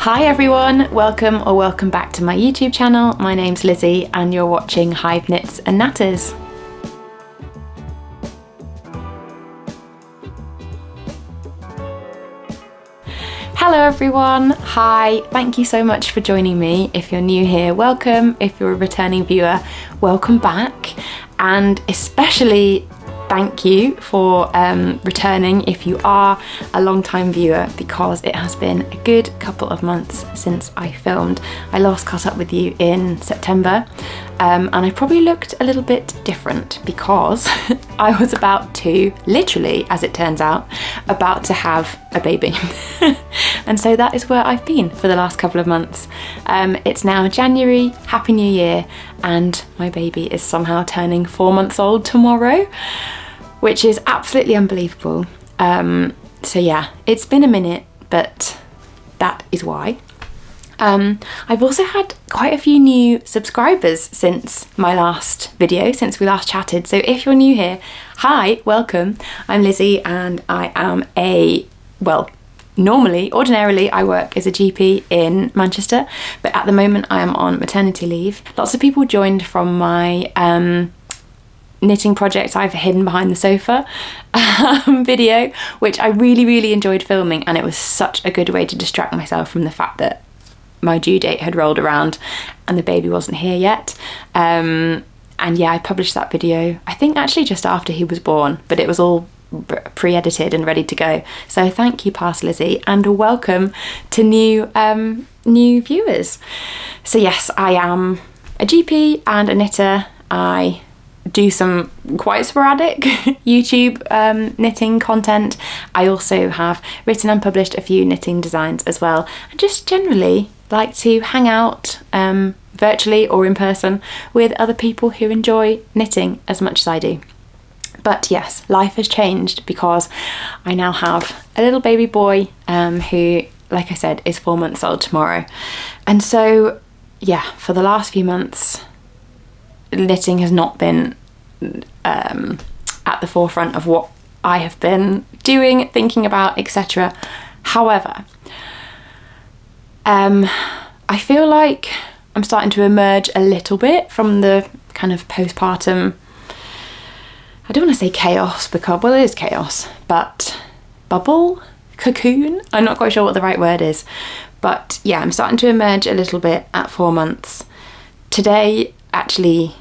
Hi everyone, welcome back to my YouTube channel. My name's Lizzie and you're watching Hiveknits and Natters. Hello everyone, hi, thank you so much for joining me. If you're new here, welcome. If you're a returning viewer, welcome back. And especially thank you for returning if you are a long-time viewer, because it has been a good couple of months since I filmed. I last caught up with you in September and I probably looked a little bit different because I was about to, literally as it turns out, about to have a baby. And so that is where I've been for the last couple of months. It's now January, Happy New Year, and my baby is somehow turning 4 months old tomorrow, which is absolutely unbelievable. So yeah, it's been a minute, but that is why. I've also had quite a few new subscribers since my last video, since we last chatted. So if you're new here, hi, welcome. I'm Lizzie and I am ordinarily I work as a GP in Manchester, but at the moment I am on maternity leave. Lots of people joined from my knitting project I've hidden behind the sofa video, which I really enjoyed filming, and it was such a good way to distract myself from the fact that my due date had rolled around and the baby wasn't here yet. And yeah, I published that video I think actually just after he was born, but it was all pre-edited and ready to go. So thank you, past Lizzie, and welcome to new viewers. So yes, I am a GP and a knitter. I do some quite sporadic YouTube knitting content. I also have written and published a few knitting designs as well, and just generally like to hang out virtually or in person with other people who enjoy knitting as much as I do. But yes, life has changed because I now have a little baby boy who, like I said, is 4 months old tomorrow. And so yeah, for the last few months, knitting has not been at the forefront of what I have been doing, thinking about, etc. However, I feel like I'm starting to emerge a little bit from the kind of postpartum, I don't want to say chaos because, well, it is chaos, but bubble, cocoon, I'm not quite sure what the right word is. But yeah, I'm starting to emerge a little bit at 4 months. Today actually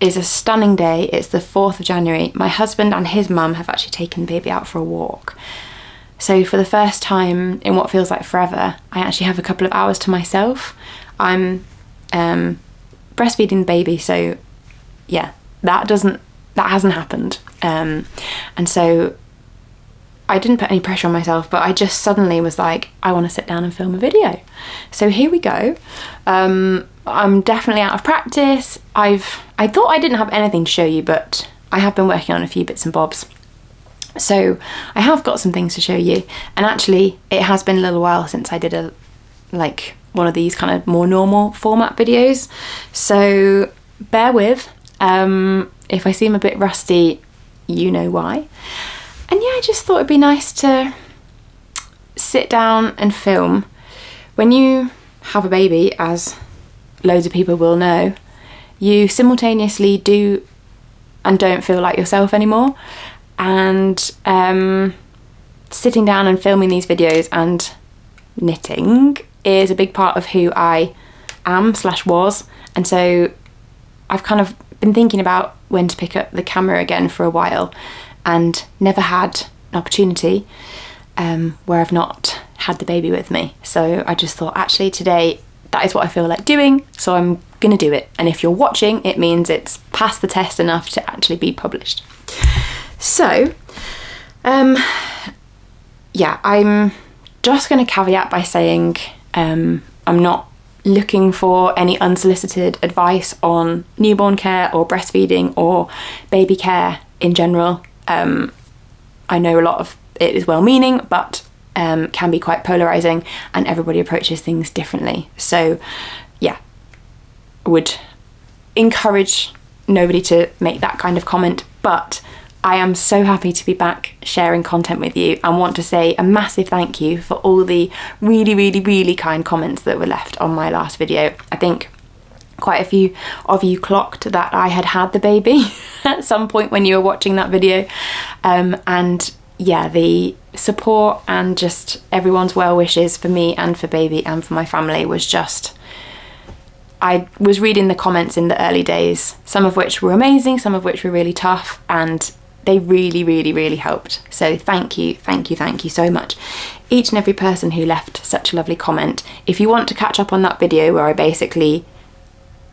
is a stunning day. It's the 4th of January. My husband and his mum have actually taken the baby out for a walk. So for the first time in what feels like forever, I actually have a couple of hours to myself. I'm breastfeeding the baby, so yeah, that hasn't happened. And so I didn't put any pressure on myself, but I just suddenly was like, I want to sit down and film a video. So here we go. I'm definitely out of practice. I thought I didn't have anything to show you, but I have been working on a few bits and bobs. So I have got some things to show you. And actually it has been a little while since I did one of these kind of more normal format videos. So bear with. If I seem a bit rusty, you know why. And yeah, I just thought it'd be nice to sit down and film. When you have a baby, as loads of people will know, you simultaneously do and don't feel like yourself anymore. And sitting down and filming these videos and knitting is a big part of who I am/was. And so I've kind of been thinking about when to pick up the camera again for a while, and never had an opportunity where I've not had the baby with me. So I just thought, actually today that is what I feel like doing, so I'm gonna do it. And if you're watching, it means it's passed the test enough to actually be published. So yeah, I'm just gonna caveat by saying I'm not looking for any unsolicited advice on newborn care or breastfeeding or baby care in general. I know a lot of it is well-meaning, but can be quite polarizing, and everybody approaches things differently. So yeah, I would encourage nobody to make that kind of comment, but I am so happy to be back sharing content with you, and want to say a massive thank you for all the really, really, really kind comments that were left on my last video. I think quite a few of you clocked that I had the baby at some point when you were watching that video, and yeah, the support and just everyone's well wishes for me and for baby and for my family was just, I was reading the comments in the early days, some of which were amazing, some of which were really tough, and they really, really, really helped. So thank you, thank you, thank you so much. Each and every person who left such a lovely comment. If you want to catch up on that video where I basically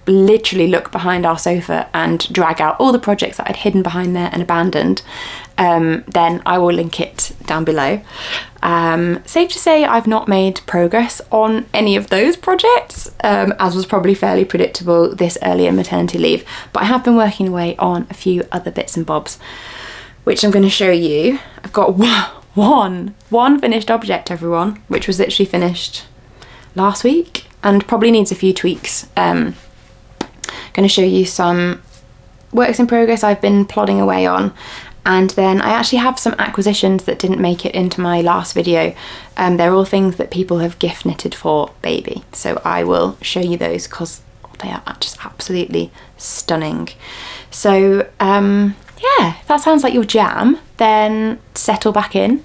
literally look behind our sofa and drag out all the projects that I'd hidden behind there and abandoned, then I will link it down below. Safe to say I've not made progress on any of those projects, as was probably fairly predictable this early in maternity leave, but I have been working away on a few other bits and bobs, which I'm going to show you. I've got one finished object, everyone, which was literally finished last week and probably needs a few tweaks. Going to show you some works in progress I've been plodding away on, and then I actually have some acquisitions that didn't make it into my last video. They're all things that people have gift knitted for baby, so I will show you those because they are just absolutely stunning. So yeah, if that sounds like your jam, then settle back in,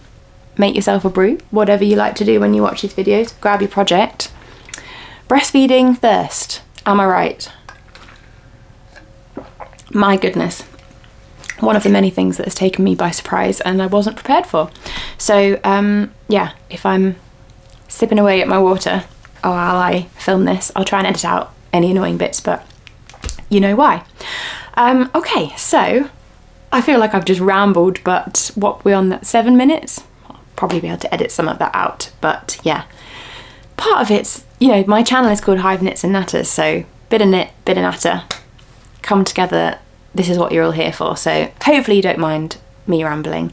make yourself a brew, whatever you like to do when you watch these videos, grab your project. Breastfeeding thirst, am I right? My goodness, one of the many things that has taken me by surprise and I wasn't prepared for. So yeah, if I'm sipping away at my water while I film this, I'll try and edit out any annoying bits, but you know why. Okay, so I feel like I've just rambled, but what, we're on that 7 minutes? I'll probably be able to edit some of that out, but yeah. Part of it's, you know, my channel is called Hive Knits and Natters, so bit of knit, bit of natter, come together. This is what you're all here for, so hopefully you don't mind me rambling.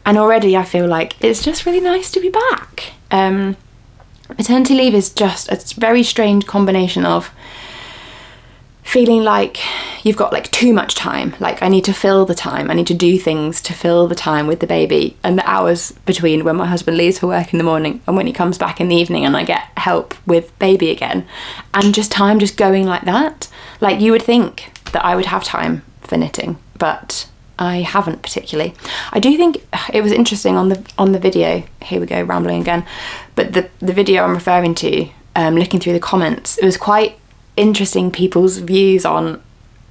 And already I feel like it's just really nice to be back. Maternity leave is just a very strange combination of feeling like you've got like too much time, like I need to fill the time, I need to do things to fill the time with the baby and the hours between when my husband leaves for work in the morning and when he comes back in the evening and I get help with baby again, and just time just going like that. Like you would think that I would have time for knitting, but I haven't particularly. I do think it was interesting on the video, here we go rambling again, but the video I'm referring to, looking through the comments, it was quite interesting people's views on,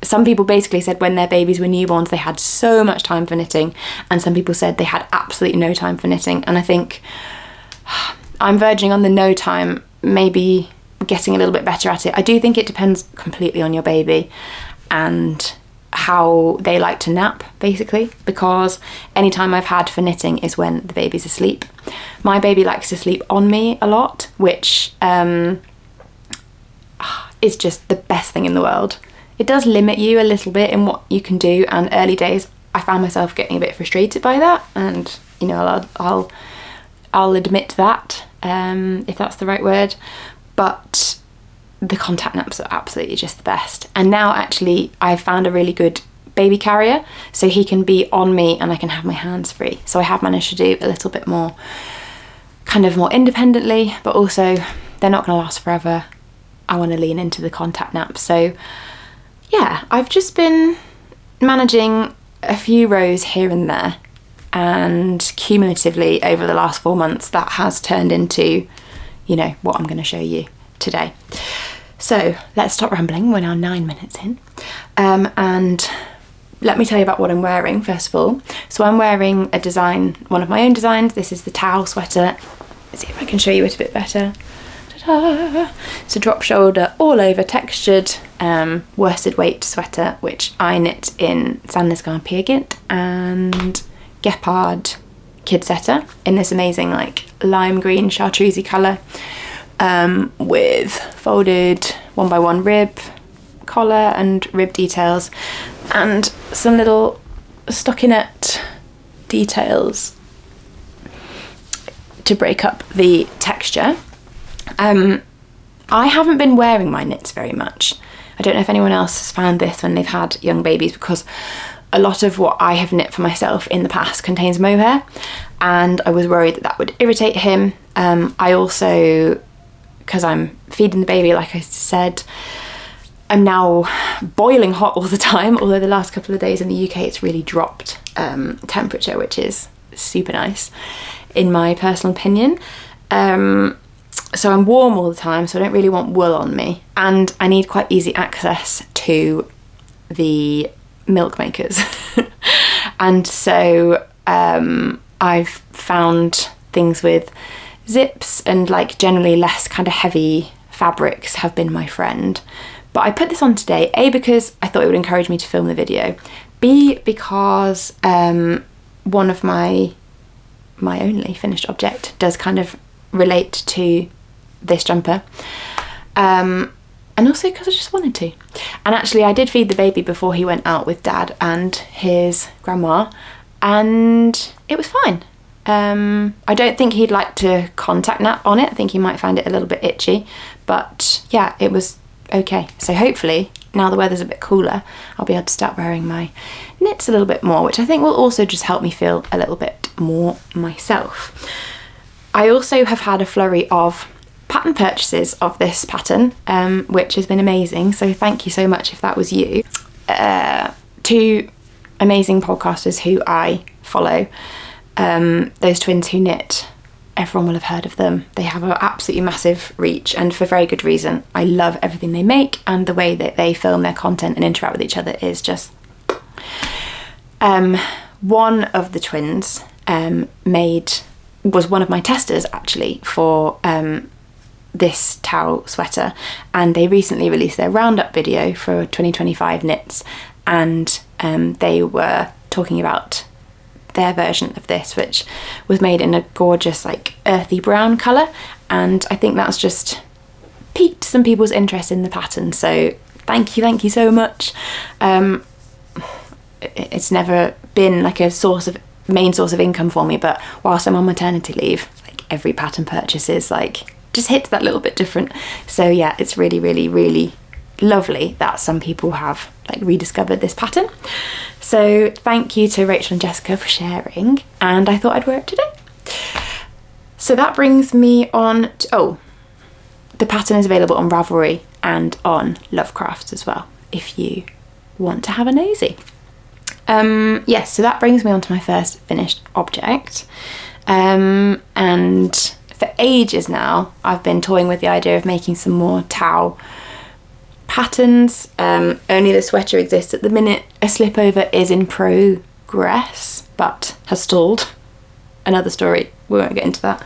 some people basically said when their babies were newborns they had so much time for knitting, and some people said they had absolutely no time for knitting, and I think I'm verging on the no time, maybe getting a little bit better at it. I do think it depends completely on your baby and how they like to nap, basically, because any time I've had for knitting is when the baby's asleep. My baby likes to sleep on me a lot, which is just the best thing in the world. It does limit you a little bit in what you can do, and early days I found myself getting a bit frustrated by that, and you know, I'll admit that, if that's the right word, but the contact naps are absolutely just the best. And now actually I've found a really good baby carrier, so he can be on me and I can have my hands free, so I have managed to do a little bit more, kind of more independently, but also they're not going to last forever. I want to lean into the contact nap. So yeah, I've just been managing a few rows here and there, and cumulatively over the last 4 months that has turned into, you know, what I'm going to show you today. So let's stop rambling, we're now 9 minutes in, and let me tell you about what I'm wearing first of all. So I'm wearing a design, one of my own designs. This is the Tao Sweater. Let's see if I can show you it a bit better. It's a drop shoulder all over textured worsted weight sweater, which I knit in Sandnes Gynt and Gepard kid Seta in this amazing like lime green chartreusey colour, with folded 1x1 rib collar and rib details and some little stockinette details to break up the texture. I haven't been wearing my knits very much. I don't know if anyone else has found this when they've had young babies, because a lot of what I have knit for myself in the past contains mohair, and I was worried that that would irritate him. I also, because I'm feeding the baby, like I said, I'm now boiling hot all the time, although the last couple of days in the UK it's really dropped temperature, which is super nice in my personal opinion. So I'm warm all the time, so I don't really want wool on me, and I need quite easy access to the milk makers. And so I've found things with zips and like generally less kind of heavy fabrics have been my friend. But I put this on today, A, because I thought it would encourage me to film the video, B, because one of my only finished object does kind of relate to this jumper, and also because I just wanted to. And actually I did feed the baby before he went out with Dad and his grandma, and it was fine. I don't think he'd like to contact nap on it. I think he might find it a little bit itchy, but yeah, it was okay. So hopefully now the weather's a bit cooler, I'll be able to start wearing my knits a little bit more, which I think will also just help me feel a little bit more myself. I also have had a flurry of pattern purchases of this pattern, which has been amazing, so thank you so much if that was you. Two amazing podcasters who I follow, those twins who knit, everyone will have heard of them. They have an absolutely massive reach, and for very good reason. I love everything they make, and the way that they film their content and interact with each other is just... One of the twins was one of my testers actually for this Tao sweater, and they recently released their roundup video for 2025 knits, and they were talking about their version of this, which was made in a gorgeous like earthy brown colour, and I think that's just piqued some people's interest in the pattern, so thank you so much. It's never been like a main source of income for me, but whilst I'm on maternity leave, like every pattern purchase is like just hits that little bit different. So yeah, it's really lovely that some people have like rediscovered this pattern. So thank you to Rachel and Jessica for sharing, and I thought I'd wear it today. So that brings me on to, the pattern is available on Ravelry and on Lovecrafts as well, if you want to have a nosy. Yes, so that brings me on to my first finished object, and for ages now I've been toying with the idea of making some more Tao patterns. Only the sweater exists at the minute. A slipover is in progress but has stalled. Another story, we won't get into that.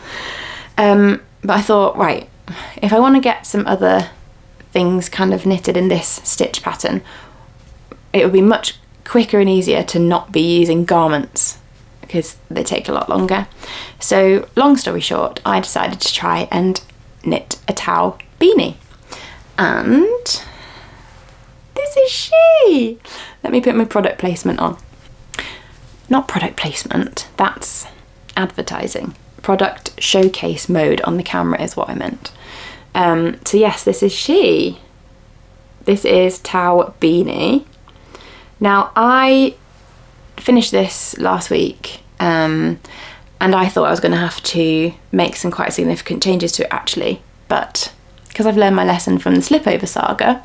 But I thought, right, if I want to get some other things kind of knitted in this stitch pattern, it would be much quicker and easier to not be using garments because they take a lot longer. So long story short, I decided to try and knit a Tao beanie, and this is she. Let me put my product placement on. Not product placement, that's advertising. Product showcase mode on the camera is what I meant. So yes, this is she. This is Tao Beanie. Now I finished this last week, and I thought I was going to have to make some quite significant changes to it actually, but because I've learned my lesson from the slipover saga,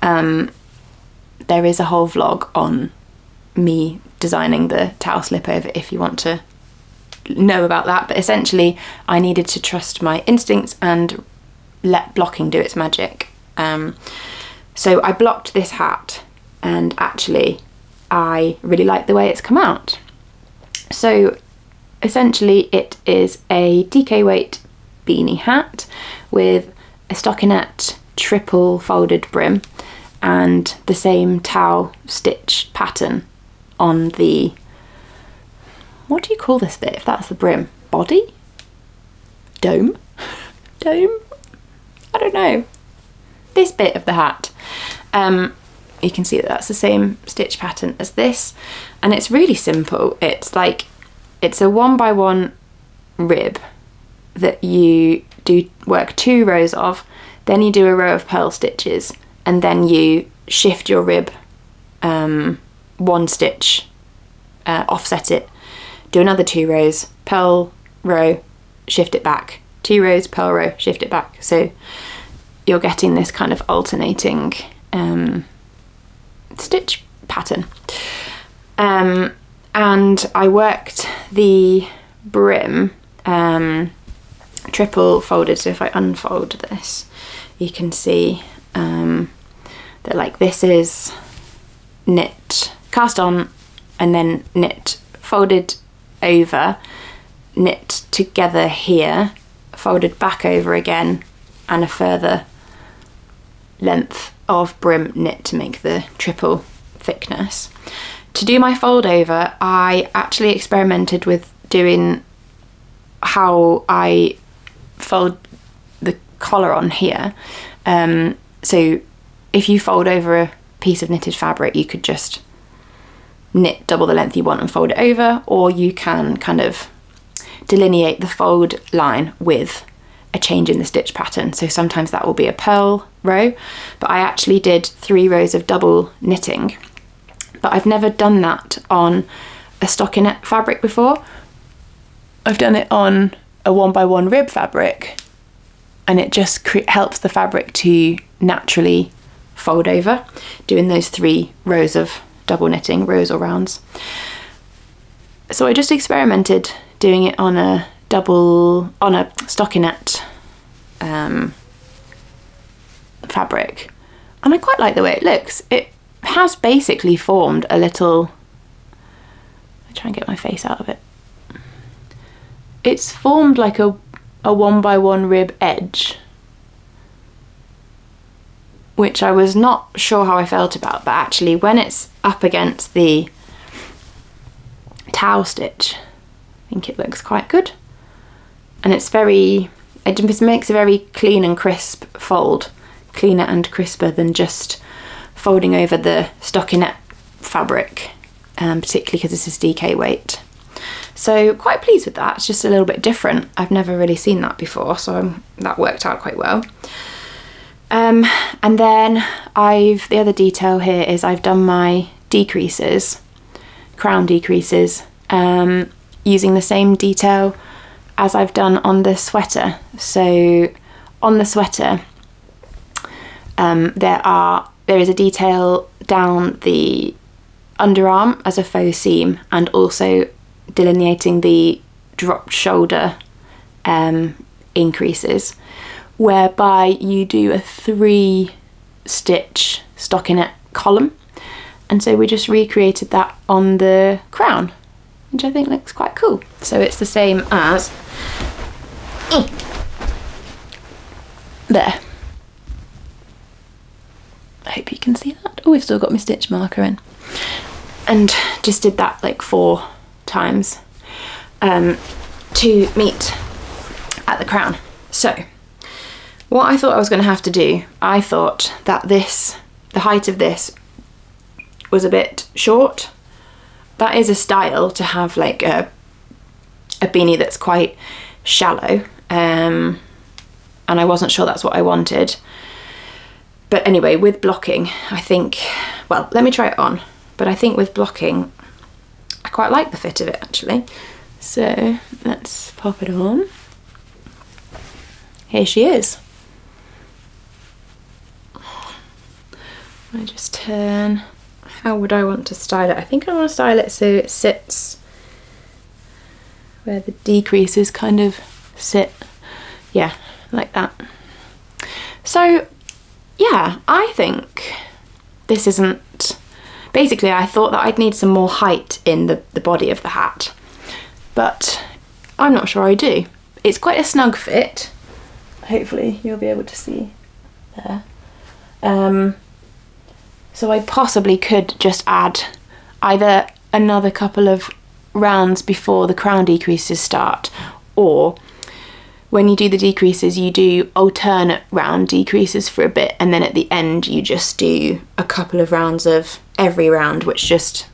there is a whole vlog on me designing the Tao slipover if you want to know about that. But essentially I needed to trust my instincts and let blocking do its magic. So I blocked this hat, and actually I really like the way it's come out. So essentially it is a DK weight beanie hat with a stockinette triple folded brim and the same Tao stitch pattern on the, what do you call this bit if that's the brim? Body? Dome? Dome? I don't know. This bit of the hat. You can see that that's the same stitch pattern as this, and it's really simple. It's like, it's a 1x1 rib that you do work 2 rows of, then you do a row of purl stitches, and then you shift your rib one stitch, offset it, do another 2 rows, purl row, shift it back, 2 rows, purl row, shift it back. So you're getting this kind of alternating stitch pattern. And I worked the brim triple folded, so if I unfold this you can see that like this is knit, cast on, and then knit, folded over, knit together here, folded back over again, and a further length of brim knit to make the triple thickness. To do my fold over, I actually experimented with doing how I fold the collar on here. So if you fold over a piece of knitted fabric, you could just knit double the length you want and fold it over, or you can kind of delineate the fold line with a change in the stitch pattern. So sometimes that will be a purl row, but I actually did 3 rows of double knitting. But I've never done that on a stockinette fabric before. I've done it on a 1x1 rib fabric, and it just helps the fabric to naturally fold over, doing those 3 rows of double knitting, rows or rounds. So I just experimented doing it on a stockinette fabric, and I quite like the way it looks. It has basically formed a little, I'll try and get my face out of it. It's formed like a 1x1 rib edge, which I was not sure how I felt about, but actually when it's up against the Tao stitch, I think it looks quite good. And it's very, it just makes a very clean and crisp fold, cleaner and crisper than just folding over the stockinette fabric, particularly because this is DK weight. So quite pleased with that. It's just a little bit different. I've never really seen that before, so that worked out quite well. And then the other detail here is I've done my decreases, crown decreases, using the same detail as I've done on the sweater. So on the sweater, there is a detail down the underarm as a faux seam, and also delineating the dropped shoulder increases, whereby you do a 3 stitch stockinette column. And so we just recreated that on the crown, which I think looks quite cool. So it's the same as there. I hope you can see that. Oh, we've still got my stitch marker in. And just did that like 4 times to meet at the crown. So what I thought I was going to have to do, I thought that the height of this was a bit short. That is a style to have like a beanie that's quite shallow, and I wasn't sure that's what I wanted. But anyway, with blocking, I think, well, let me try it on, but I think with blocking I quite like the fit of it actually. So let's pop it on. Here she is. I just turn. How would I want to style it? I think I want to style it so it sits where the decreases kind of sit. Yeah, like that. So yeah, I think this isn't, basically I thought that I'd need some more height in the body of the hat, but I'm not sure I do. It's quite a snug fit. Hopefully you'll be able to see there. So I possibly could just add either another couple of rounds before the crown decreases start, or when you do the decreases you do alternate round decreases for a bit, and then at the end you just do a couple of rounds of every round, which just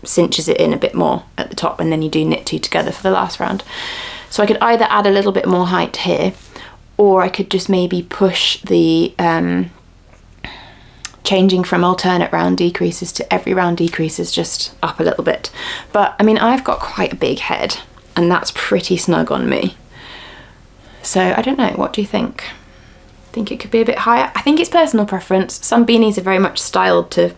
cinches it in a bit more at the top, and then you do knit 2 together for the last round. So I could either add a little bit more height here, or I could just maybe push the changing from alternate round decreases to every round decreases just up a little bit. But I mean, I've got quite a big head and that's pretty snug on me. So I don't know, what do you think? Think it could be a bit higher? I think it's personal preference. Some beanies are very much styled to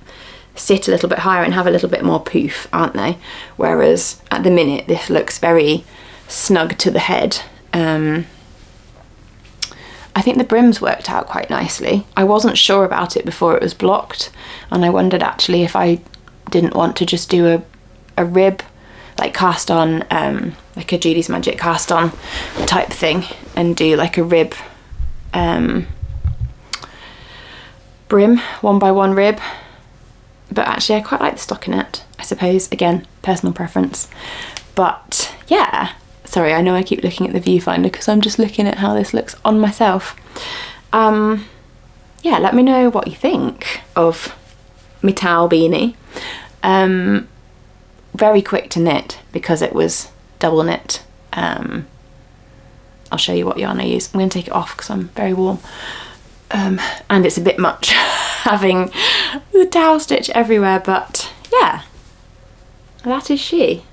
sit a little bit higher and have a little bit more poof, aren't they? Whereas at the minute this looks very snug to the head. I think the brim's worked out quite nicely. I wasn't sure about it before it was blocked, and I wondered actually if I didn't want to just do a rib, like cast on, like a Judy's Magic cast on type thing, and do like a rib brim, 1x1 rib. But actually I quite like the stockinette, I suppose. Again, personal preference. But yeah, sorry, I know I keep looking at the viewfinder because I'm just looking at how this looks on myself. Yeah, let me know what you think of my Tao beanie. Very quick to knit because it was double knit. I'll show you what yarn I use. I'm going to take it off because I'm very warm. And it's a bit much having the Tao stitch everywhere, but yeah, that is she.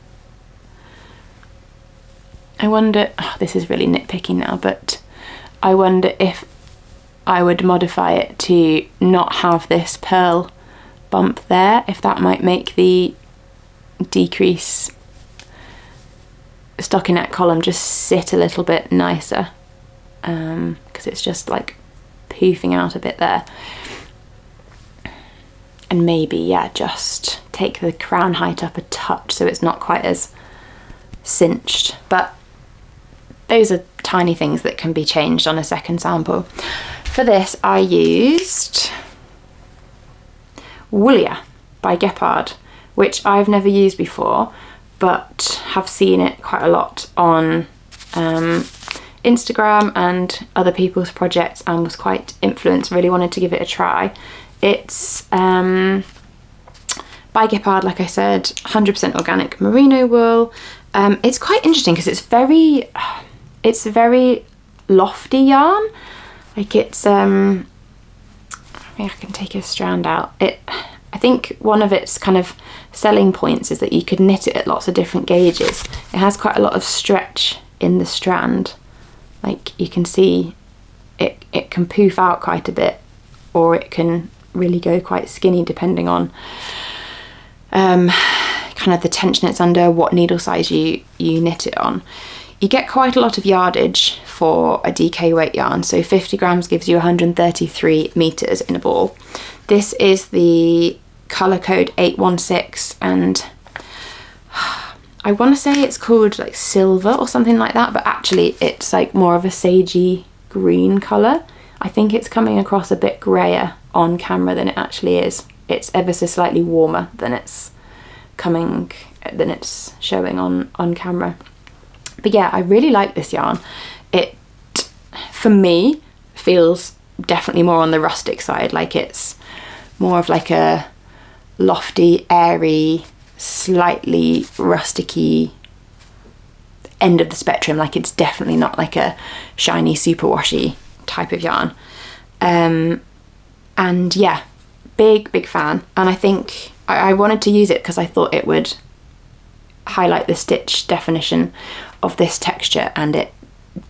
I wonder, oh, this is really nitpicky now, but I wonder if I would modify it to not have this purl bump there, if that might make the decrease stockinette column just sit a little bit nicer, because it's just like poofing out a bit there. And maybe, yeah, just take the crown height up a touch so it's not quite as cinched. But those are tiny things that can be changed on a second sample. For this I used Woolia by Gepard, which I've never used before, but have seen it quite a lot on Instagram and other people's projects, and was quite influenced, really wanted to give it a try. It's by Gepard, like I said, 100% organic merino wool. It's quite interesting because it's a very lofty yarn. Like it's, I think I can take a strand out. I think one of its kind of selling points is that you could knit it at lots of different gauges. It has quite a lot of stretch in the strand. Like you can see it can poof out quite a bit, or it can really go quite skinny depending on kind of the tension it's under, what needle size you knit it on. You get quite a lot of yardage for a DK weight yarn, so 50 grams gives you 133 meters in a ball. This is the colour code 816, and I want to say it's called like silver or something like that, but actually it's like more of a sagey green colour. I think it's coming across a bit grayer on camera than it actually is. It's ever so slightly warmer than it's showing on camera. But yeah, I really like this yarn. It, for me, feels definitely more on the rustic side. Like it's more of like a lofty, airy, slightly rusticy end of the spectrum. Like it's definitely not like a shiny, super washy type of yarn. And yeah, big fan. And I think I wanted to use it because I thought it would highlight the stitch definition of this texture, and it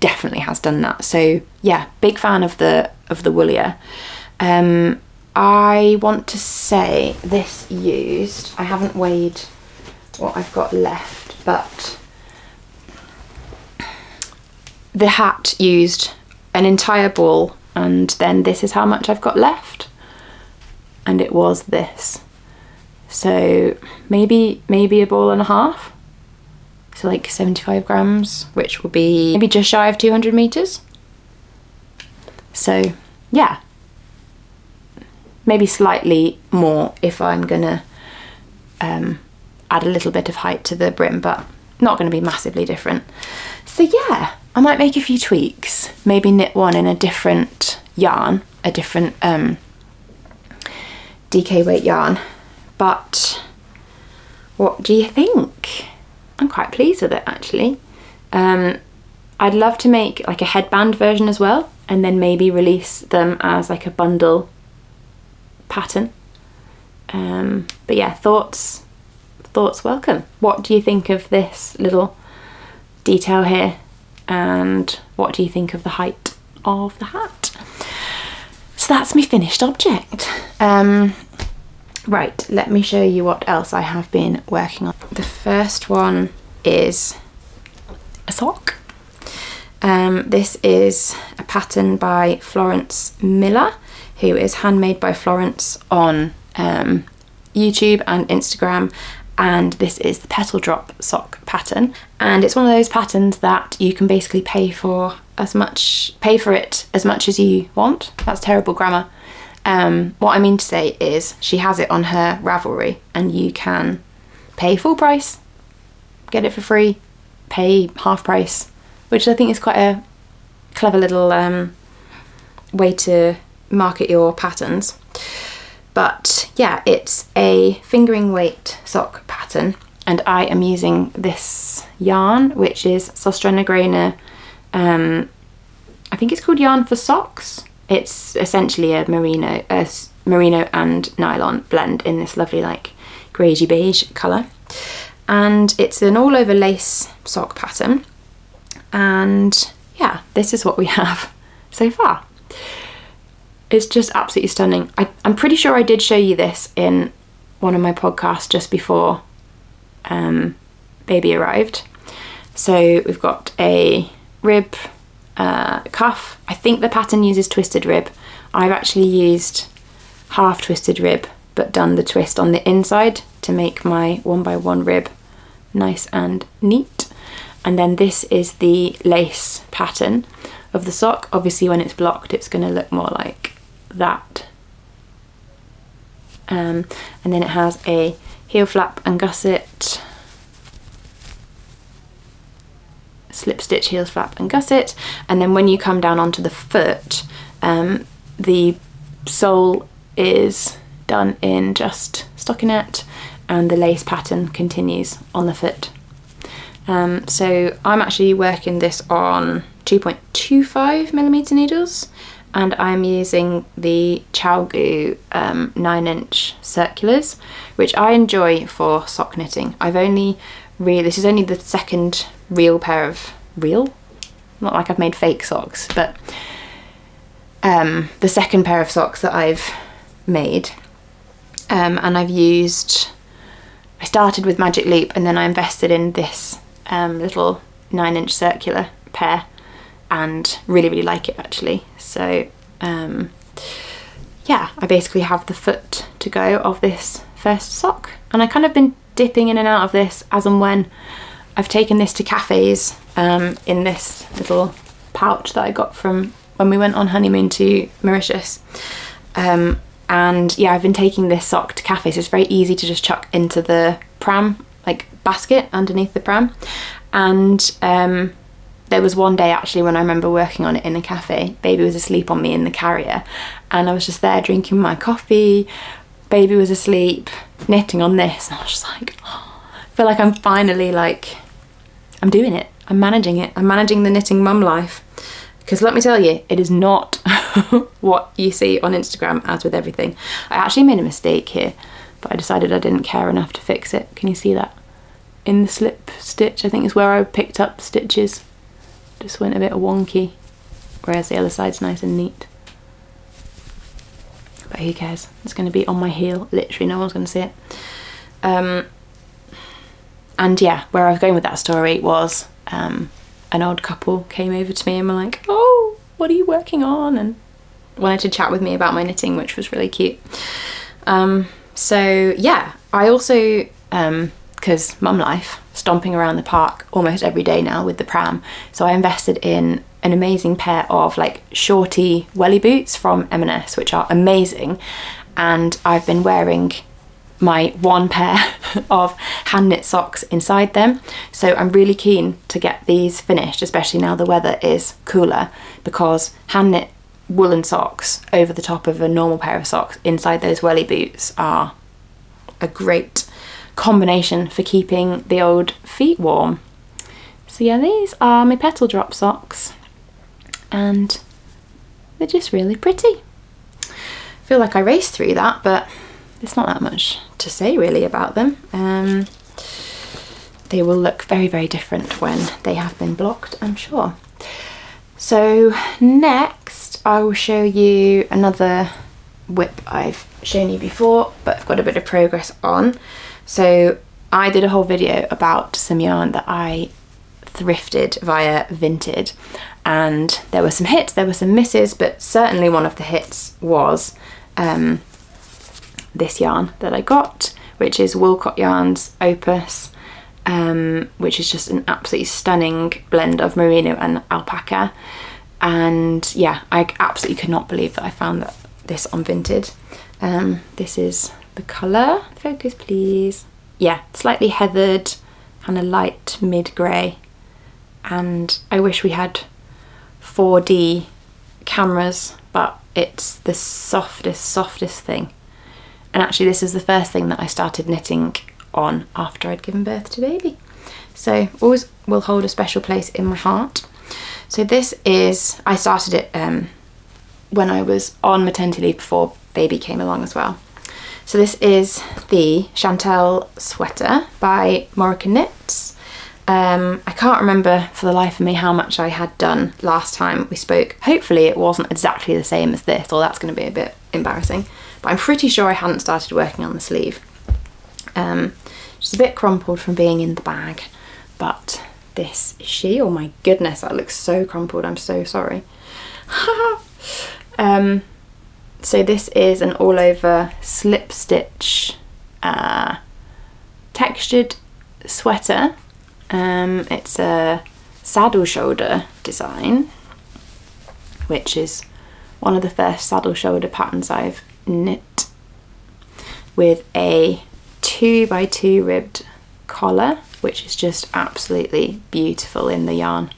definitely has done that. So yeah, big fan of the Woolia. I want to say this used, I haven't weighed what I've got left, but the hat used an entire ball, and then this is how much I've got left, and it was this. So maybe a ball and a half. So like 75 grams, which will be maybe just shy of 200 meters. So yeah, maybe slightly more if I'm gonna add a little bit of height to the brim, but not gonna be massively different. So yeah, I might make a few tweaks, maybe knit one in a different yarn, a different DK weight yarn. But what do you think? I'm quite pleased with it actually. I'd love to make like a headband version as well, and then maybe release them as like a bundle pattern. But yeah, thoughts welcome. What do you think of this little detail here, and what do you think of the height of the hat? So that's my finished object. Right, let me show you what else I have been working on. The first one is a sock. This is a pattern by Florence Miller, who is Handmade by Florence on YouTube and Instagram, and this is the Petal drop sock pattern, and it's one of those patterns that you can basically pay for it as much as you want. That's terrible grammar. What I mean to say is she has it on her Ravelry, and you can pay full price, get it for free, pay half price, which I think is quite a clever little way to market your patterns. But yeah, it's a fingering weight sock pattern, and I am using this yarn, which is Sostrene Grene. I think it's called Yarn for Socks. It's essentially a merino and nylon blend in this lovely like greigey beige colour, and it's an all over lace sock pattern. And yeah, this is what we have so far. It's just absolutely stunning. I'm pretty sure I did show you this in one of my podcasts just before baby arrived. So we've got a rib cuff. I think the pattern uses twisted rib. I've actually used half twisted rib, but done the twist on the inside to make my 1x1 rib nice and neat. And then this is the lace pattern of the sock. Obviously when it's blocked it's going to look more like that. And then it has a heel flap and gusset, slip stitch, heel flap and gusset, and then when you come down onto the foot, the sole is done in just stockinette, and the lace pattern continues on the foot. So I'm actually working this on 2.25mm needles, and I'm using the ChiaoGoo 9-inch circulars, which I enjoy for sock knitting. This is only the second real pair of not like I've made fake socks, but the second pair of socks that I've made, and I started with Magic Loop, and then I invested in this little 9-inch circular pair, and really like it actually. So yeah, I basically have the foot to go of this first sock, and I kind of been dipping in and out of this as and when. I've taken this to cafes in this little pouch that I got from when we went on honeymoon to Mauritius, and yeah, I've been taking this sock to cafes. It's very easy to just chuck into the pram like basket underneath the pram. And there was one day actually when I remember working on it in a cafe. Baby was asleep on me in the carrier, and I was just there drinking my coffee. Baby was asleep, knitting on this, and I was just like, oh, I feel like I'm finally like, I'm doing it. I'm managing it. I'm managing the knitting mum life. Because let me tell you, it is not what you see on Instagram, as with everything. I actually made a mistake here, but I decided I didn't care enough to fix it. Can you see that? In the slip stitch, I think is where I picked up stitches. Just went a bit wonky, whereas the other side's nice and neat. But who cares? It's going to be on my heel. Literally no one's going to see it. And yeah, where I was going with that story was an old couple came over to me and were like, oh, what are you working on? And wanted to chat with me about my knitting, which was really cute. So yeah, I also, because mum life, stomping around the park almost every day now with the pram, so I invested in an amazing pair of like shorty welly boots from M&S, which are amazing, and I've been wearing my one pair of hand knit socks inside them. So I'm really keen to get these finished, especially now the weather is cooler, because hand knit woolen socks over the top of a normal pair of socks inside those welly boots are a great combination for keeping the old feet warm. So yeah, these are my Petal drop socks, and they're just really pretty. feel like I raced through that, but there's not that much to say really about them. They will look very, very different when they have been blocked, I'm sure. So next I will show you another whip I've shown you before, but I've got a bit of progress on. So I did a whole video about some yarn that I thrifted via Vinted, and there were some hits, there were some misses, but certainly one of the hits was this yarn that I got, which is Walcot Yarns Opus, which is just an absolutely stunning blend of merino and alpaca. And yeah, I absolutely could not believe that I found this on Vinted. This is the colour, focus please. Yeah, slightly heathered, kind of light mid-grey. And I wish we had 4D cameras, but it's the softest thing. And actually this is the first thing that I started knitting on after I'd given birth to baby. So always will hold a special place in my heart. So this is, I started it when I was on maternity leave before baby came along as well. So this is the Chantal Sweater by Moreca Knits. I can't remember for the life of me how much I had done last time we spoke. Hopefully it wasn't exactly the same as this, or that's going to be a bit embarrassing. But I'm pretty sure I hadn't started working on the sleeve. She's a bit crumpled from being in the bag, but this is she. Oh my goodness, that looks so crumpled, I'm so sorry. So this is an all over slip stitch textured sweater. It's a saddle shoulder design, which is one of the first saddle shoulder patterns I've knit, with a 2x2 ribbed collar, which is just absolutely beautiful in the yarn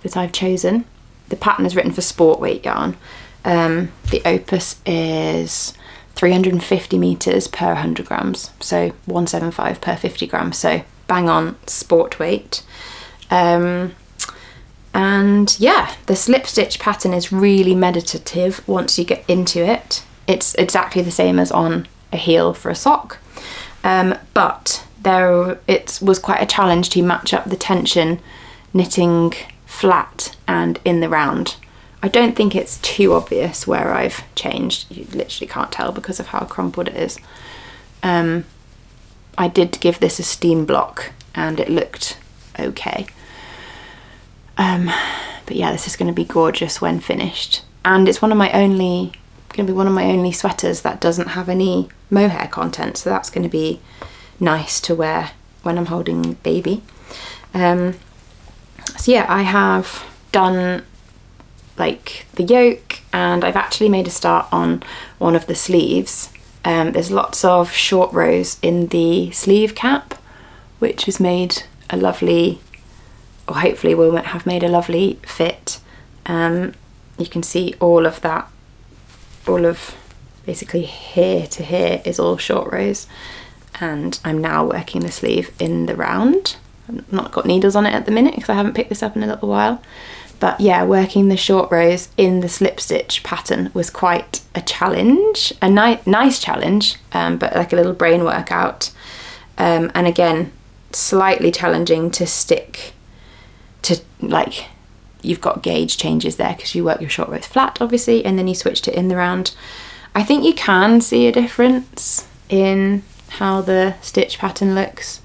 that I've chosen. The pattern is written for sport weight yarn. The Opus is 350 meters per 100 grams, so 175 per 50 grams, so bang on sport weight. And yeah, the slip stitch pattern is really meditative once you get into it. It's exactly the same as on a heel for a sock, but it was quite a challenge to match up the tension knitting flat and in the round. I don't think it's too obvious where I've changed. You literally can't tell because of how crumpled it is. I did give this a steam block and it looked okay. But yeah, this is going to be gorgeous when finished. And it's going to be one of my only sweaters that doesn't have any mohair content, so that's going to be nice to wear when I'm holding baby. So yeah, I have done like the yoke, and I've actually made a start on one of the sleeves. There's lots of short rows in the sleeve cap, which has made a lovely, or hopefully will have made a lovely fit. You can see all of that, all of basically here to here is all short rows, and I'm now working the sleeve in the round. I've not got needles on it at the minute because I haven't picked this up in a little while. But yeah, working the short rows in the slip stitch pattern was quite a challenge, a nice challenge, but like a little brain workout. And again, slightly challenging to stick to, like, you've got gauge changes there because you work your short rows flat obviously, and then you switched it in the round. I think you can see a difference in how the stitch pattern looks,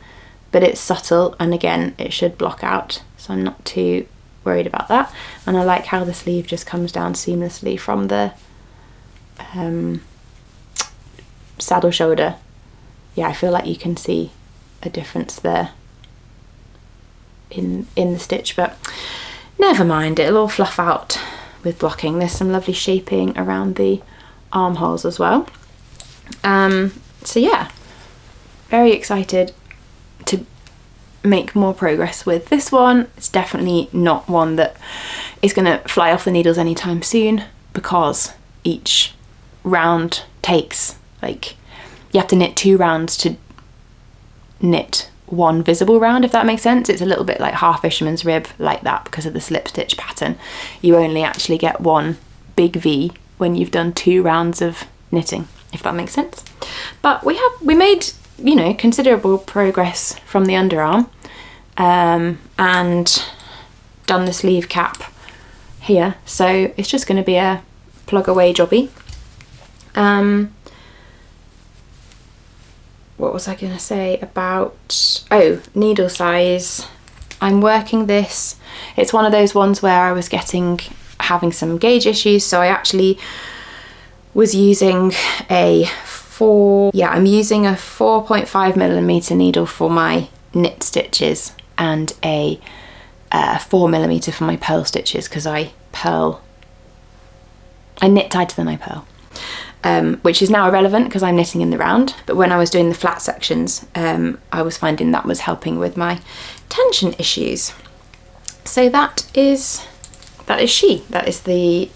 but it's subtle, and again, it should block out, so I'm not too worried about that. And I like how the sleeve just comes down seamlessly from the saddle shoulder. Yeah, I feel like you can see a difference there in the stitch, but never mind, it'll all fluff out with blocking. There's some lovely shaping around the armholes as well. So yeah, very excited to make more progress with this one. It's definitely not one that is going to fly off the needles anytime soon, because each round takes, like, you have to knit 2 rounds to knit 1 visible round, if that makes sense. It's a little bit like half fisherman's rib like that because of the slip stitch pattern. You only actually get 1 big V when you've done 2 rounds of knitting, if that makes sense. But we made, you know, considerable progress from the underarm, and done the sleeve cap here, so it's just going to be a plug away jobby. What was I going to say about, oh, needle size. I'm working this, it's one of those ones where I was having some gauge issues, so I actually was using I'm using a 4.5mm needle for my knit stitches and a 4mm for my purl stitches, because I knit tighter than I purl. Which is now irrelevant because I'm knitting in the round, but when I was doing the flat sections, I was finding that was helping with my tension issues. So that is the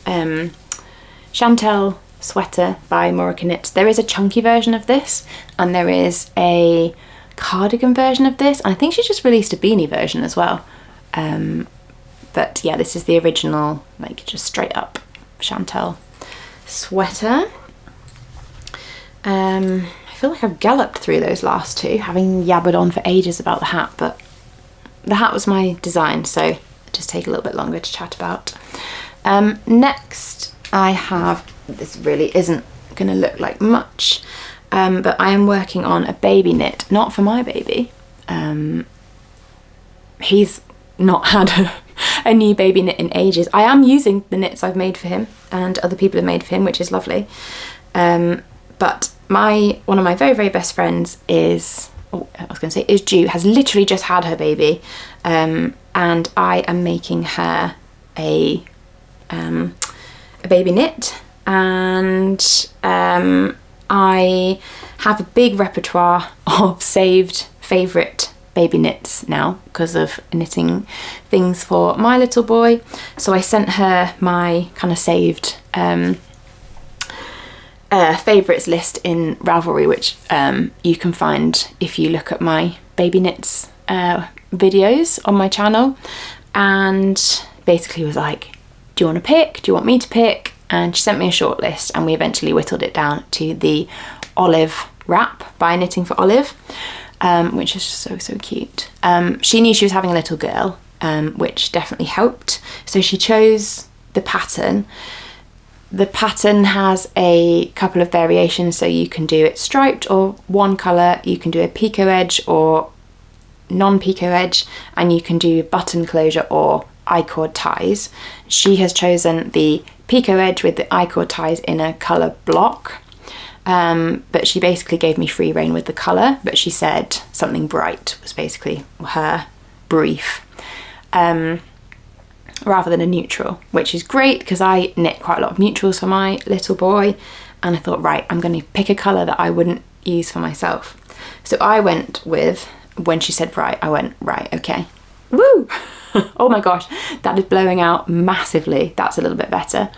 Chantal Sweater by Moreca Knits. There is a chunky version of this, and there is a cardigan version of this, and I think she just released a beanie version as well. But yeah, this is the original, like just straight up Chantal Sweater. I feel like I've galloped through those last two, having yabbered on for ages about the hat, but the hat was my design, so it just take a little bit longer to chat about. Next I have, this really isn't going to look like much, but I am working on a baby knit, not for my baby. He's not had a new baby knit in ages. I am using the knits I've made for him and other people have made for him, which is lovely. But one of my very, very best friends is Ju, has literally just had her baby, and I am making her a baby knit, and I have a big repertoire of saved favourite baby knits now because of knitting things for my little boy. So I sent her my kind of saved favourites list in Ravelry, which you can find if you look at my baby knits videos on my channel, and basically was like, do you want to pick? Do you want me to pick? And she sent me a short list, and we eventually whittled it down to the Olive wrap by Knitting for Olive, which is so cute. She knew she was having a little girl, which definitely helped, so she chose the pattern. The pattern has a couple of variations, so you can do it striped or one colour, you can do a picot edge or non-picot edge, and you can do button closure or I-cord ties. She has chosen the picot edge with the I-cord ties in a colour block, but she basically gave me free rein with the colour, but she said something bright was basically her brief. Rather than a neutral, which is great because I knit quite a lot of neutrals for my little boy, and I thought, right, I'm going to pick a colour that I wouldn't use for myself. So I went with, when she said right, I went, right, okay. Woo! Oh my gosh, that is blowing out massively. That's a little bit better.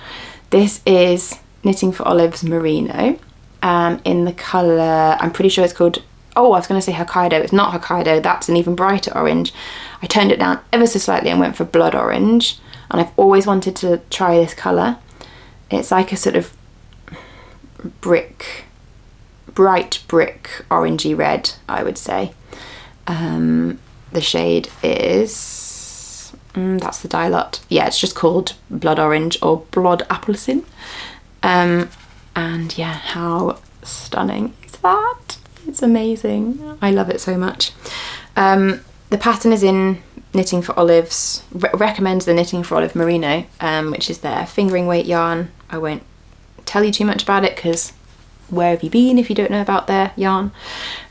This is Knitting for Olive's Merino, in the colour, I'm pretty sure it's called, oh, I was going to say Hokkaido. It's not Hokkaido, that's an even brighter orange. I toned it down ever so slightly and went for blood orange, and I've always wanted to try this colour. It's like a sort of bright brick orangey red, I would say. The shade is, that's the dye lot. Yeah, it's just called blood orange or blood appelsin. And yeah, how stunning is that? It's amazing. I love it so much. The pattern is in Knitting for Olive's, recommends the Knitting for Olive Merino, which is their fingering weight yarn. I won't tell you too much about it because where have you been if you don't know about their yarn?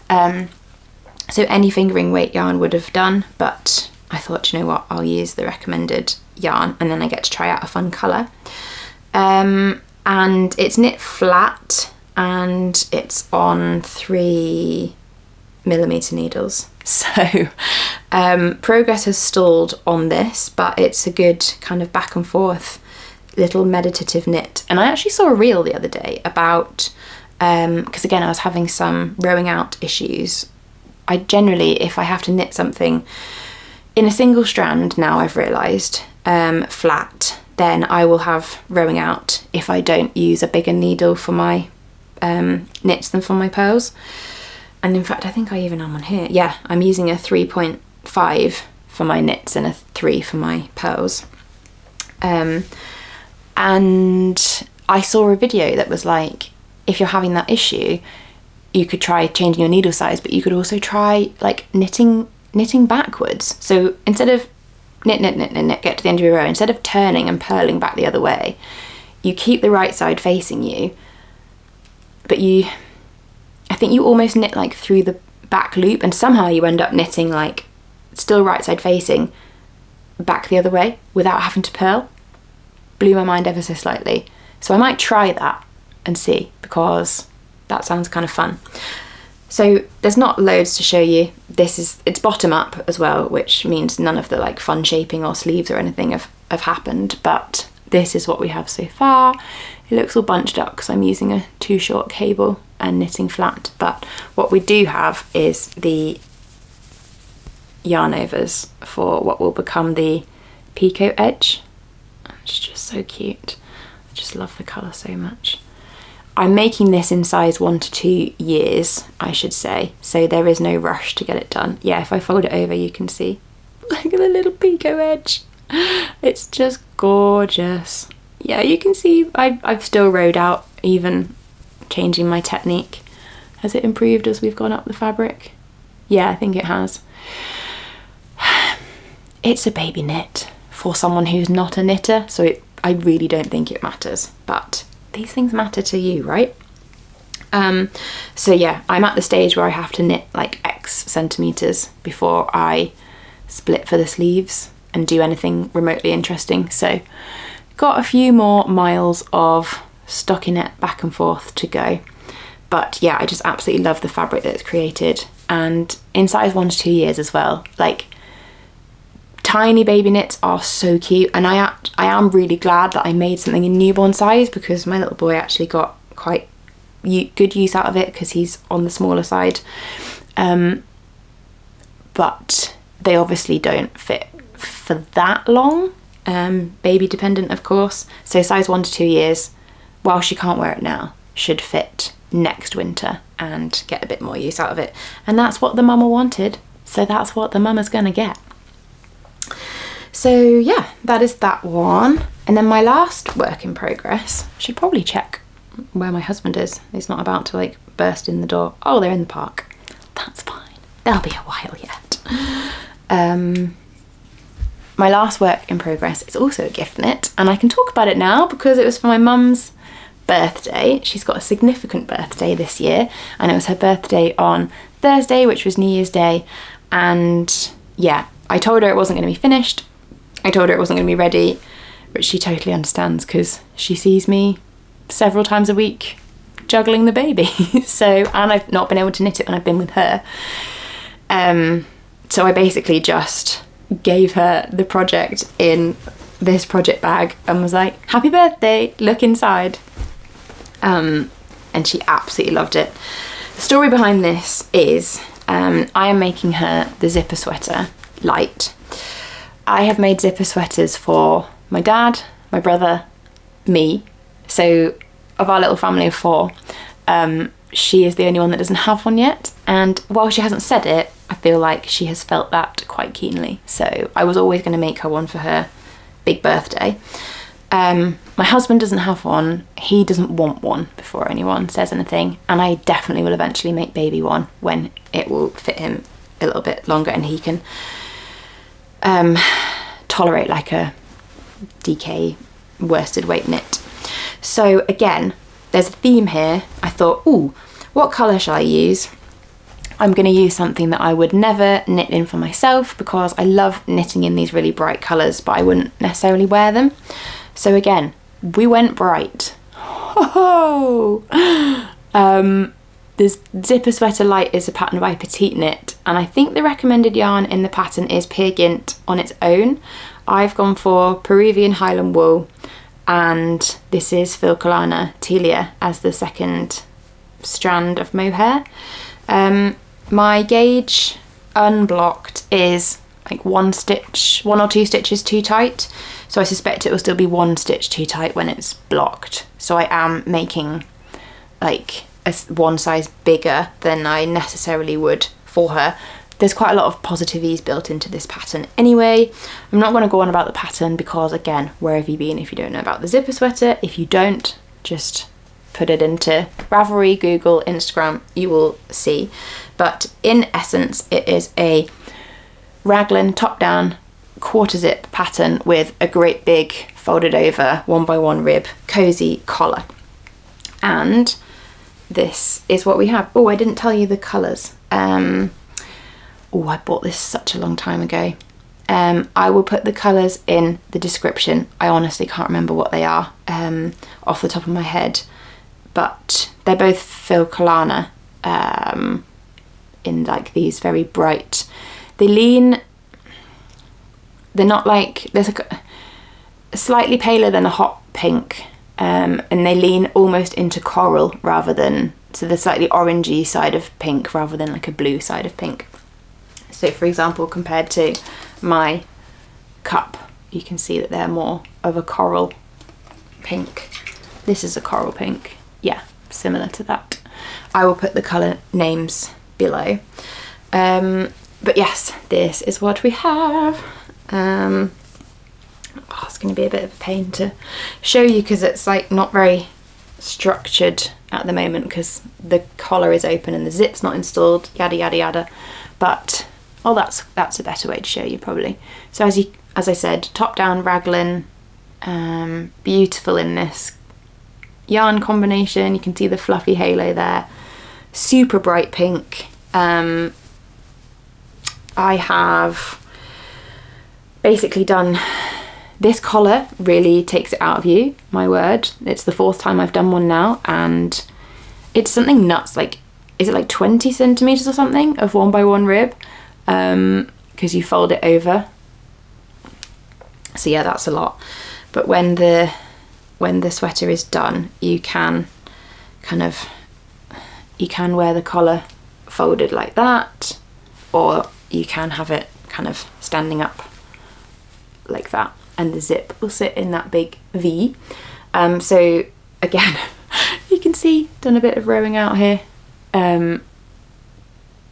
So any fingering weight yarn would have done, but I thought, you know what, I'll use the recommended yarn and then I get to try out a fun colour. And it's knit flat and it's on 3mm needles. So progress has stalled on this, but it's a good kind of back and forth little meditative knit. And I actually saw a reel the other day about, because again I was having some rowing out issues. I generally, if I have to knit something in a single strand, now I've realised, flat, then I will have rowing out if I don't use a bigger needle for my knits them for my pearls. And in fact, I think I even am on here. Yeah, I'm using a 3.5 for my knits and a 3 for my pearls. And I saw a video that was like, if you're having that issue, you could try changing your needle size, but you could also try like knitting backwards. So instead of knit, get to the end of your row, instead of turning and purling back the other way, you keep the right side facing you, but I think you almost knit like through the back loop, and somehow you end up knitting like still right side facing back the other way without having to purl. Blew my mind ever so slightly. So I might try that and see, because that sounds kind of fun. So there's not loads to show you. It's bottom up as well, which means none of the like fun shaping or sleeves or anything have happened, but this is what we have so far. It looks all bunched up because I'm using a too short cable and knitting flat, but what we do have is the yarn overs for what will become the picot edge. It's just so cute. I just love the colour so much. I'm making this in size 1 to 2 years, I should say, so there is no rush to get it done. Yeah, if I fold it over you can see, look at the little picot edge. It's just gorgeous. Yeah, you can see I've still rowed out, even changing my technique. Has it improved as we've gone up the fabric? Yeah, I think it has. It's a baby knit for someone who's not a knitter, so I really don't think it matters, but these things matter to you, right? So yeah, I'm at the stage where I have to knit like X centimetres before I split for the sleeves and do anything remotely interesting. So got a few more miles of stockinette back and forth to go. But yeah, I just absolutely love the fabric that it's created, and in size 1 to 2 years as well. Like, tiny baby knits are so cute, and I am really glad that I made something in newborn size, because my little boy actually got quite good use out of it because he's on the smaller side. But they obviously don't fit for that long, baby dependent of course. So size 1 to 2 years, while she can't wear it now, should fit next winter and get a bit more use out of it. And that's what the mama wanted, so that's what the mama's gonna get. So yeah, that is that one. And then my last work in progress, I should probably check where my husband is. He's not about to like burst in the door. Oh, they're in the park. That's fine. They'll be a while yet. My last work in progress is also a gift knit, and I can talk about it now because it was for my mum's birthday. She's got a significant birthday this year, and it was her birthday on Thursday, which was New Year's Day. And yeah, I told her it wasn't going to be finished. I told her it wasn't going to be ready, but she totally understands because she sees me several times a week juggling the baby. So, and I've not been able to knit it when I've been with her. So I basically just gave her the project in this project bag and was like, happy birthday, look inside. And she absolutely loved it. The story behind this is I am making her the zipper sweater light. I have made zipper sweaters for my dad, my brother, me. So of our little family of 4, she is the only one that doesn't have one yet. And while she hasn't said it, I feel like she has felt that quite keenly. So I was always going to make her one for her big birthday. My husband doesn't have one. He doesn't want one before anyone says anything. And I definitely will eventually make baby one when it will fit him a little bit longer and he can tolerate like a DK worsted weight knit. So again, there's a theme here. I thought, ooh, what colour shall I use? I'm going to use something that I would never knit in for myself because I love knitting in these really bright colours, but I wouldn't necessarily wear them. So again, we went bright. This zipper sweater light is a pattern by Petite knit, and I think the recommended yarn in the pattern is pure Gynt on its own. I've gone for Peruvian Highland wool, and this is Filcolana Tilia as the second strand of mohair. My gauge unblocked is like 1 or 2 stitches too tight, so I suspect it will still be 1 stitch too tight when it's blocked. So I am making like one size bigger than I necessarily would for her. There's quite a lot of positive ease built into this pattern anyway. I'm not going to go on about the pattern because, again, where have you been if you don't know about the zipper sweater? If you don't, just put it into Ravelry, Google, Instagram, you will see. But in essence, it is a raglan top-down quarter zip pattern with a great big folded over 1x1 rib cozy collar. And this is what we have. Oh, I didn't tell you the colours. Oh, I bought this such a long time ago. I will put the colours in the description. I honestly can't remember what they are off the top of my head, but they're both Filcolana in like these very bright. They're not like, there's a slightly paler than a hot pink, and they lean almost into coral rather than, so the slightly orangey side of pink rather than like a blue side of pink. So for example, compared to my cup, you can see that they're more of a coral pink. This is a coral pink. Yeah, similar to that. I will put the colour names below. But yes, this is what we have. It's going to be a bit of a pain to show you because it's like not very structured at the moment because the collar is open and the zip's not installed, yada yada yada. But oh, that's a better way to show you probably. So as I said, top down raglan, beautiful in this yarn combination. You can see the fluffy halo there, super bright pink. I have basically done this collar, really takes it out of you, my word. It's the 4th time I've done one now, and it's something nuts. Like, is it like 20 centimeters or something of 1x1 rib? Because you fold it over. So yeah, that's a lot. But when the sweater is done, you can wear the collar folded like that, or you can have it kind of standing up like that, and the zip will sit in that big V. So again, you can see, done a bit of rowing out here.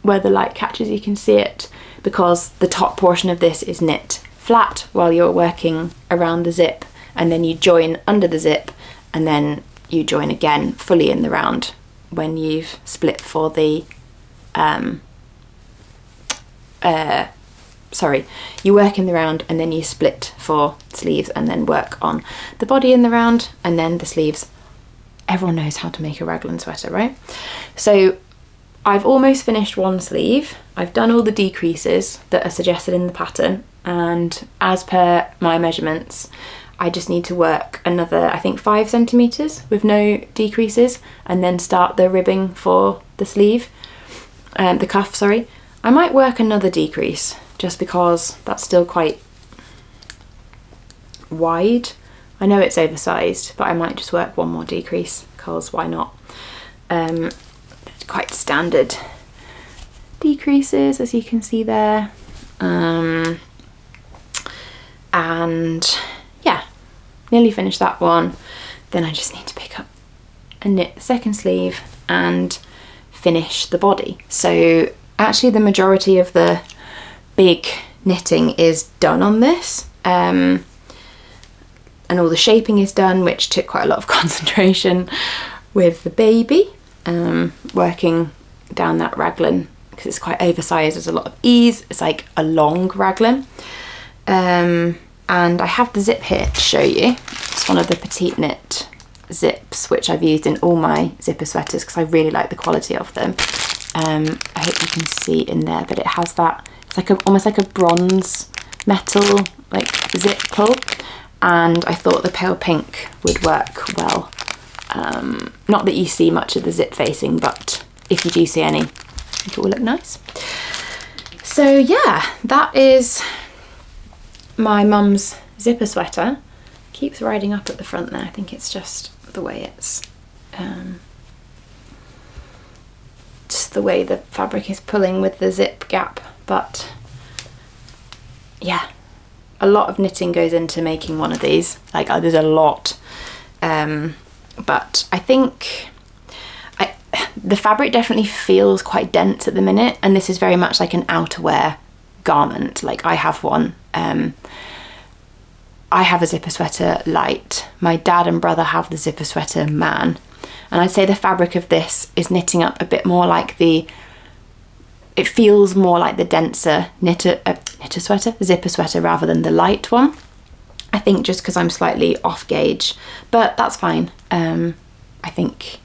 Where the light catches, you can see it because the top portion of this is knit flat while you're working around the zip, and then you join under the zip, and then you join again fully in the round when you've split for the you work in the round and then you split for sleeves and then work on the body in the round and then the sleeves. Everyone knows how to make a raglan sweater, right? So I've almost finished one sleeve. I've done all the decreases that are suggested in the pattern, and as per my measurements, I just need to work another, I think, 5 centimeters with no decreases, and then start the ribbing for the sleeve, the cuff, sorry. I might work another decrease just because that's still quite wide. I know it's oversized, but I might just work one more decrease because why not? Quite standard decreases, as you can see there. And yeah, nearly finished that one. Then I just need to pick up and knit the second sleeve and finish the body. So actually the majority of the big knitting is done on this, and all the shaping is done, which took quite a lot of concentration with the baby, working down that raglan because it's quite oversized. There's a lot of ease. It's like a long raglan, and I have the zip here to show you. It's one of the Petite knit zips, which I've used in all my zipper sweaters because I really like the quality of them. I hope you can see in there, but it has that, it's like almost like a bronze metal like zip pull, and I thought the pale pink would work well. Not that you see much of the zip facing, but if you do see any, I think it will look nice. So yeah, that is my mum's zipper sweater. Keeps riding up at the front there. I think it's just the way it's just the way the fabric is pulling with the zip gap, but yeah, a lot of knitting goes into making one of these. Like, there's a lot, but I think The fabric definitely feels quite dense at the minute, and this is very much like an outerwear garment. Like I have one. I have a zipper sweater light. My dad and brother have the zipper sweater man. And I'd say the fabric of this is knitting up a bit more like it feels more like the denser zipper sweater rather than the light one. I think just because I'm slightly off gauge, but that's fine. I think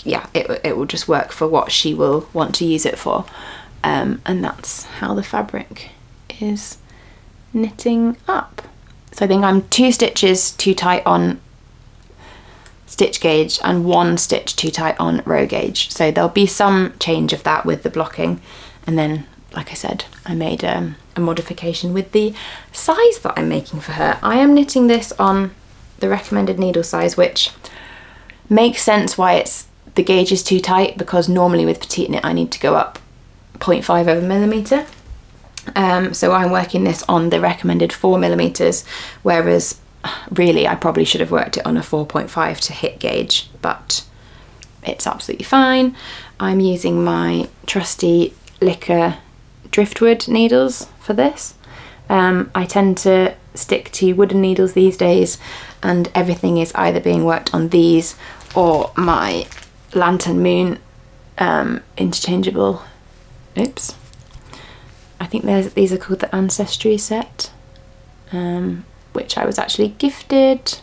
yeah, it will just work for what she will want to use it for. And that's how the fabric is knitting up. So I think I'm 2 stitches too tight on stitch gauge and 1 stitch too tight on row gauge. So there'll be some change of that with the blocking. And then, like I said, I made a modification with the size that I'm making for her. I am knitting this on the recommended needle size, which makes sense why the gauge is too tight, because normally with petite knit I need to go up 0.5 of a millimetre. So I'm working this on the recommended 4 millimeters, whereas really I probably should have worked it on a 4.5 to hit gauge, but it's absolutely fine. I'm using my trusty Licker driftwood needles for this. I tend to stick to wooden needles these days, and everything is either being worked on these or my Lantern Moon interchangeable, oops, I think these are called the Ancestry set, which I was actually gifted,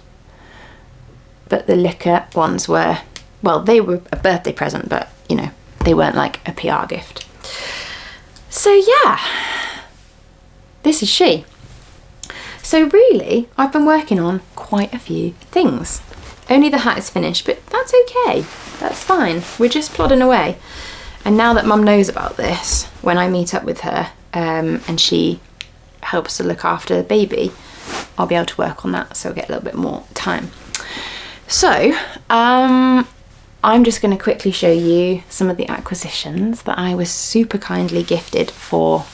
but the Licker ones were, well, they were a birthday present, but you know, they weren't like a PR gift. So yeah, this is she. So really, I've been working on quite a few things. Only the hat is finished, but that's okay, that's fine. We're just plodding away. And now that Mum knows about this, when I meet up with her and she helps to look after the baby, I'll be able to work on that, so I'll get a little bit more time. So I'm just going to quickly show you some of the acquisitions that I was super kindly gifted for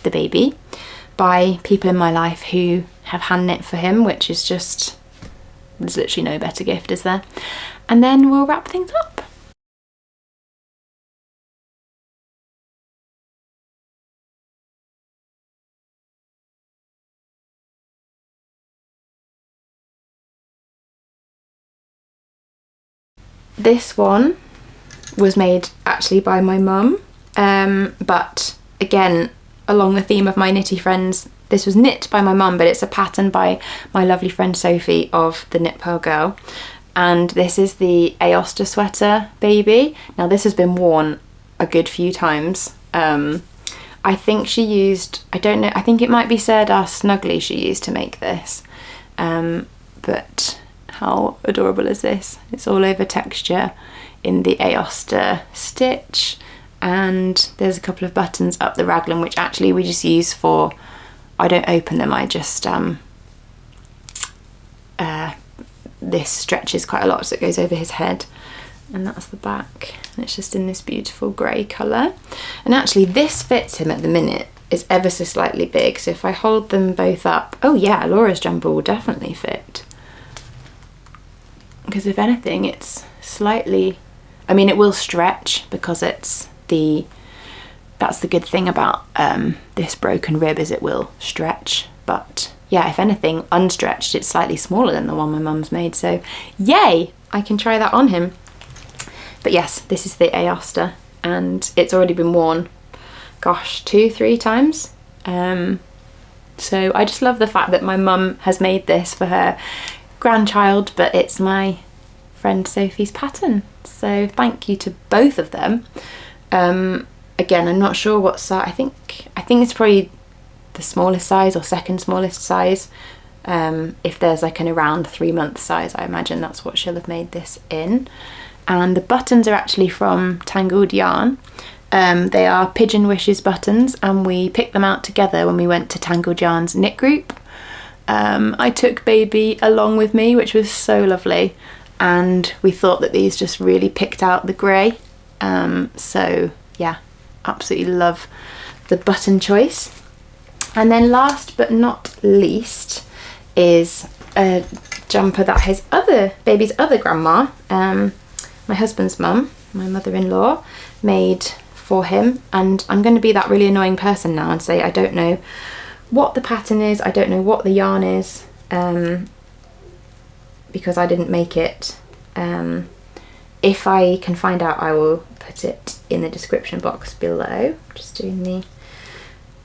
the baby by people in my life who have hand knit for him, which is just, there's literally no better gift, is there? And then we'll wrap things up. This one was made actually by my mum, but again, along the theme of my knitty friends, this was knit by my mum, but it's a pattern by my lovely friend Sophie of the Knit Purl Girl. And this is the Aosta sweater baby. Now this has been worn a good few times. I think she used, I don't know, I think it might be Serdar Snuggly she used to make this. But how adorable is this? It's all over texture in the Aosta stitch, and there's a couple of buttons up the raglan, which actually we just use for, I don't open them, I just this stretches quite a lot, so it goes over his head. And that's the back, and it's just in this beautiful grey colour. And actually this fits him at the minute. It's ever so slightly big, so if I hold them both up, oh yeah, Laura's jumper will definitely fit. Because if anything, it's slightly, I mean, it will stretch because it's that's the good thing about this broken rib, is it will stretch. But yeah, if anything, unstretched, it's slightly smaller than the one my mum's made. So yay, I can try that on him. But yes, this is the Aosta, and it's already been worn, gosh, 2-3 times. So I just love the fact that my mum has made this for her grandchild, but it's my friend Sophie's pattern. So thank you to both of them. Again, I'm not sure what size, I think it's probably the smallest size or second smallest size. If there's like an around 3-month size, I imagine that's what she'll have made this in. And the buttons are actually from Tangled Yarn. They are Pigeon Wishes buttons, and we picked them out together when we went to Tangled Yarn's knit group. I took baby along with me, which was so lovely, and we thought that these just really picked out the grey. So yeah, absolutely love the button choice. And then last but not least is a jumper that his baby's other grandma my husband's mum, my mother-in-law, made for him, and I'm going to be that really annoying person now and say I don't know what the pattern is, I don't know what the yarn is, because I didn't make it. If I can find out, I will put it in the description box below. Just doing the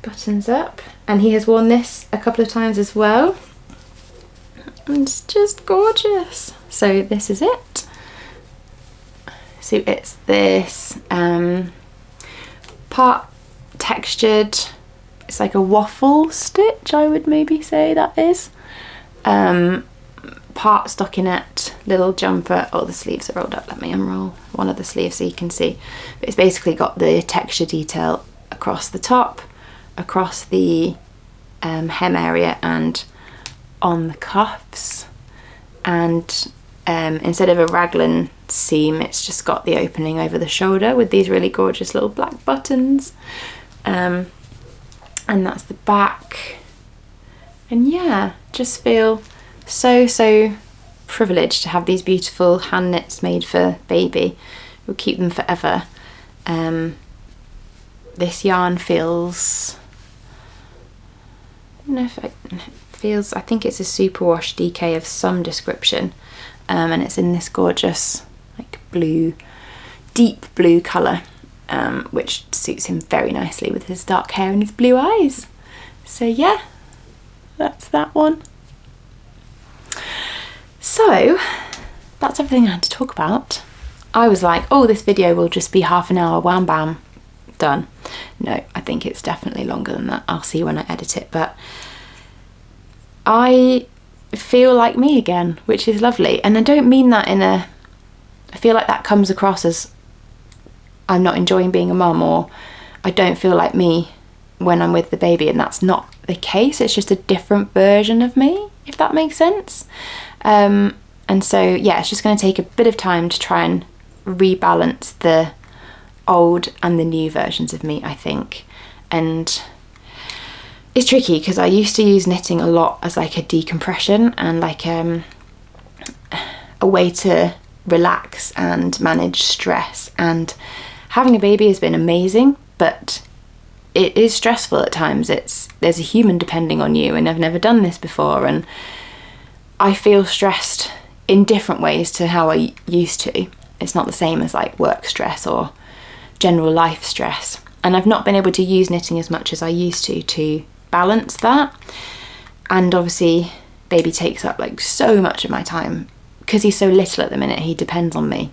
buttons up, and he has worn this a couple of times as well. It's just gorgeous. So this is it. So it's this part textured, it's like a waffle stitch, I would maybe say that is. Part stockinette, little jumper. Oh, the sleeves are rolled up. Let me unroll one of the sleeves so you can see. But it's basically got the texture detail across the top, across the hem area and on the cuffs, and instead of a raglan seam, it's just got the opening over the shoulder with these really gorgeous little black buttons, and that's the back. And yeah, just feel so privileged to have these beautiful hand knits made for baby. We'll keep them forever. This yarn feels, I don't know if it feels, I think it's a superwash DK of some description, and it's in this gorgeous like blue, deep blue colour, which suits him very nicely with his dark hair and his blue eyes. So yeah, that's that one. So that's everything I had to talk about. I was like, oh, this video will just be half an hour, wham bam, done. No, I think it's definitely longer than that. I'll see when I edit it, but I feel like me again, which is lovely. And I don't mean that in a, I feel like that comes across as I'm not enjoying being a mum, or I don't feel like me when I'm with the baby, and that's not the case. It's just a different version of me, if that makes sense. And so yeah, it's just going to take a bit of time to try and rebalance the old and the new versions of me, I think. And it's tricky because I used to use knitting a lot as like a decompression and like a way to relax and manage stress, and having a baby has been amazing, but it is stressful at times. There's a human depending on you, and I've never done this before, and I feel stressed in different ways to how I used to. It's not the same as like work stress or general life stress, and I've not been able to use knitting as much as I used to balance that. And obviously baby takes up like so much of my time because he's so little at the minute. He depends on me.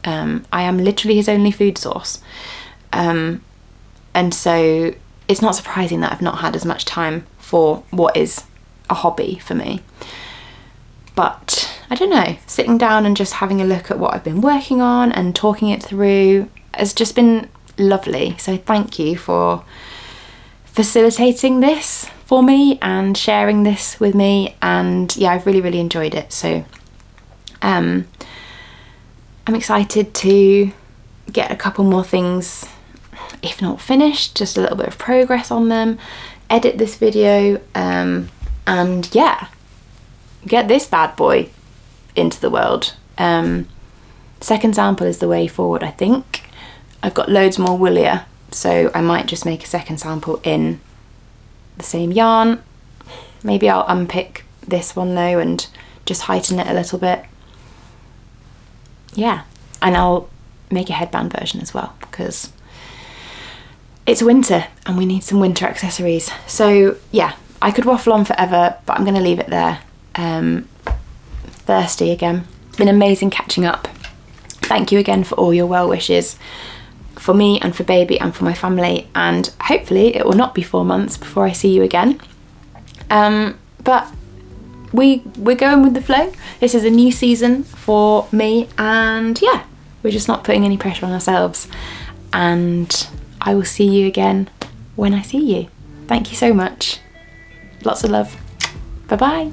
I am literally his only food source, and so it's not surprising that I've not had as much time for what is a hobby for me. But I don't know, sitting down and just having a look at what I've been working on and talking it through has just been lovely. So thank you for facilitating this for me and sharing this with me, and yeah, I've really enjoyed it. So I'm excited to get a couple more things, if not finished, just a little bit of progress on them, edit this video, and yeah, get this bad boy into the world. Second sample is the way forward, I think. I've got loads more Woolia, so I might just make a second sample in the same yarn. Maybe I'll unpick this one though and just heighten it a little bit. Yeah, and I'll make a headband version as well because it's winter and we need some winter accessories. So yeah, I could waffle on forever, but I'm going to leave it there. Thirsty again. Been amazing catching up. Thank you again for all your well wishes for me and for baby and for my family, and hopefully it will not be 4 months before I see you again. But we're going with the flow. This is a new season for me, and yeah, we're just not putting any pressure on ourselves, and I will see you again when I see you. Thank you so much. Lots of love. Bye bye.